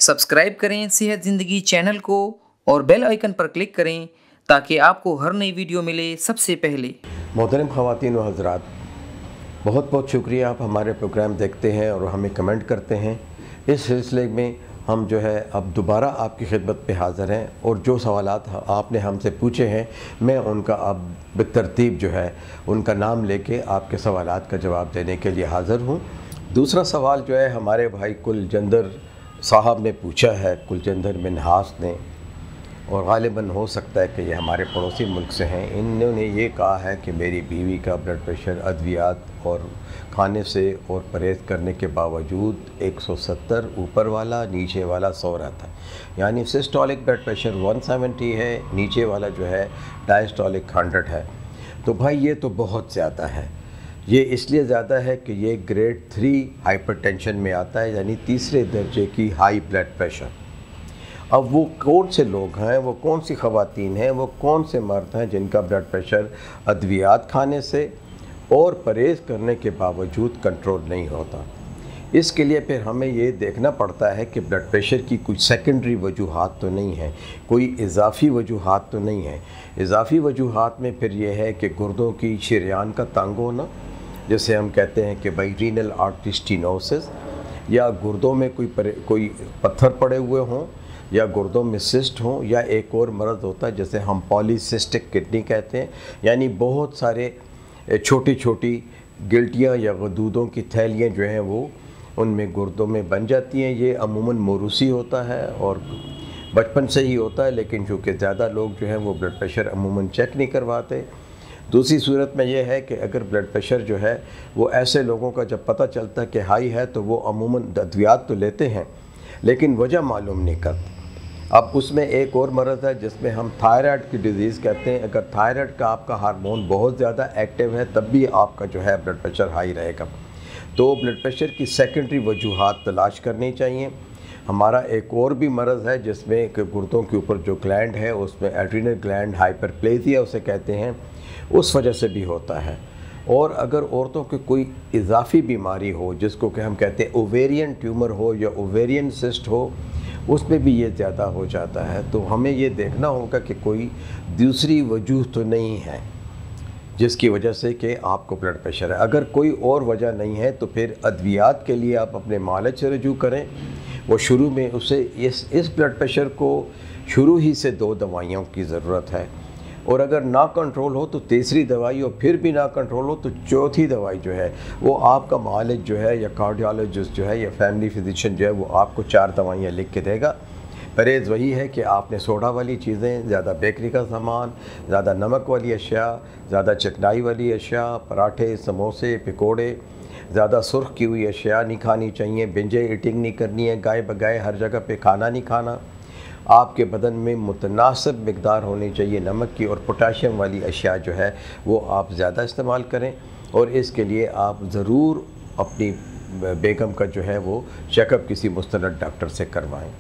Subscribe करें सेहत ज़िंदगी चैनल को और बेल आइकन पर क्लिक करें ताकि आपको हर नई वीडियो मिले सबसे पहले। मोहतरम ख़वातीन व हज़रात, बहुत बहुत शुक्रिया, आप हमारे प्रोग्राम देखते हैं और हमें कमेंट करते हैं। इस सिलसिले में हम जो है अब दोबारा आपकी खिदमत पे हाज़िर हैं और जो सवालात आपने हमसे पूछे हैं मैं उनका अब बेतरतीब जो है उनका नाम लेके आपके सवालात का जवाब देने के लिए हाज़िर हूँ। दूसरा सवाल जो है हमारे भाई कुलचंदर साहब ने पूछा है, कुलचंदर मिन्हास ने, और ग़ालिबन हो सकता है कि ये हमारे पड़ोसी मुल्क से हैं। इन्होंने ये कहा है कि मेरी बीवी का ब्लड प्रेशर अद्वियात और खाने से और परहेज़ करने के बावजूद 170 ऊपर वाला नीचे वाला 100 रहता है, यानी सिस्टोलिक ब्लड प्रेशर 170 है, नीचे वाला जो है डायस्टोलिक 100 है। तो भाई ये तो बहुत ज़्यादा है। ये इसलिए ज़्यादा है कि ये ग्रेड 3 हाइपरटेंशन में आता है, यानी तीसरे दर्जे की हाई ब्लड प्रेशर। अब वो कौन से लोग हैं, वो कौन सी ख़वातीन हैं, वो कौन से मर्द हैं जिनका ब्लड प्रेशर अद्वियात खाने से और परहेज़ करने के बावजूद कंट्रोल नहीं होता। इसके लिए फिर हमें ये देखना पड़ता है कि ब्लड प्रेशर की कुछ सेकेंडरी वजूहात तो नहीं है, कोई इजाफ़ी वजूहात तो नहीं है। इजाफ़ी वजूहात में फिर ये है कि गुर्दों की शरेयान का तंग होना, जैसे हम कहते हैं कि भाई रीनल आर्टरी स्टेनोसिस, या गुर्दों में कोई पत्थर पड़े हुए हों, या गुर्दों में सिस्ट हों, या एक और मर्ज़ होता है जैसे हम पॉलीसिस्टिक किडनी कहते हैं, यानी बहुत सारे छोटी छोटी गिल्टियाँ या गदूदों की थैलियाँ जो हैं वो उनमें गुर्दों में बन जाती हैं। ये अमूमन मोरूसी होता है और बचपन से ही होता है, लेकिन चूँकि ज़्यादा लोग जो हैं वो ब्लड प्रेशर अमूमन चेक नहीं करवाते। दूसरी सूरत में यह है कि अगर ब्लड प्रेशर जो है वो ऐसे लोगों का जब पता चलता है कि हाई है तो वो अमूमन अद्वियात तो लेते हैं लेकिन वजह मालूम नहीं करते। अब उसमें एक और मर्ज़ है जिसमें हम थायराइड की डिज़ीज़ कहते हैं। अगर थायराइड का आपका हार्मोन बहुत ज़्यादा एक्टिव है तब भी आपका जो है ब्लड प्रेशर हाई रहेगा। तो ब्लड प्रेशर की सेकेंडरी वजूहात तलाश करनी चाहिए। हमारा एक और भी मर्ज़ है जिसमें गुर्दों के ऊपर जो ग्लैंड है उसमें एड्रीनल ग्लैंड हाइपरप्लेजिया उसे कहते हैं, उस वजह से भी होता है। और अगर औरतों की कोई इजाफ़ी बीमारी हो जिसको कि हम कहते हैं ओवेरियन ट्यूमर हो या ओवेरियन सिस्ट हो, उसमें भी ये ज़्यादा हो जाता है। तो हमें ये देखना होगा कि कोई दूसरी वजह तो नहीं है जिसकी वजह से कि आपको ब्लड प्रेशर है। अगर कोई और वजह नहीं है तो फिर अद्वियात के लिए आप अपने मालिज से रजू करें। वो शुरू में उसे इस ब्लड प्रेशर को शुरू ही से 2 दवाइयों की ज़रूरत है, और अगर ना कंट्रोल हो तो तीसरी दवाई, और फिर भी ना कंट्रोल हो तो चौथी दवाई जो है वो आपका मालिज जो है या कार्डियोलॉजिस्ट जो है या फैमिली फिजिशियन जो है वो आपको 4 दवाइयाँ लिख के देगा। परहेज़ वही है कि आपने सोडा वाली चीज़ें, ज़्यादा बेकरी का सामान, ज़्यादा नमक वाली अशिया, ज़्यादा चिकनाई वाली अशिया, पराठे, समोसे, पकोड़े, ज़्यादा सुर्ख की हुई अशिया नहीं खानी चाहिए। बिंजे ईटिंग नहीं करनी है, गाय बगाए हर जगह पे खाना नहीं खाना। आपके बदन में मुतनासिब मिक़दार होनी चाहिए नमक की, और पोटाशियम वाली अशिया जो है वो आप ज़्यादा इस्तेमाल करें। और इसके लिए आप ज़रूर अपनी बेगम का जो है वो चेकअप किसी मुस्तनद डॉक्टर से करवाएं।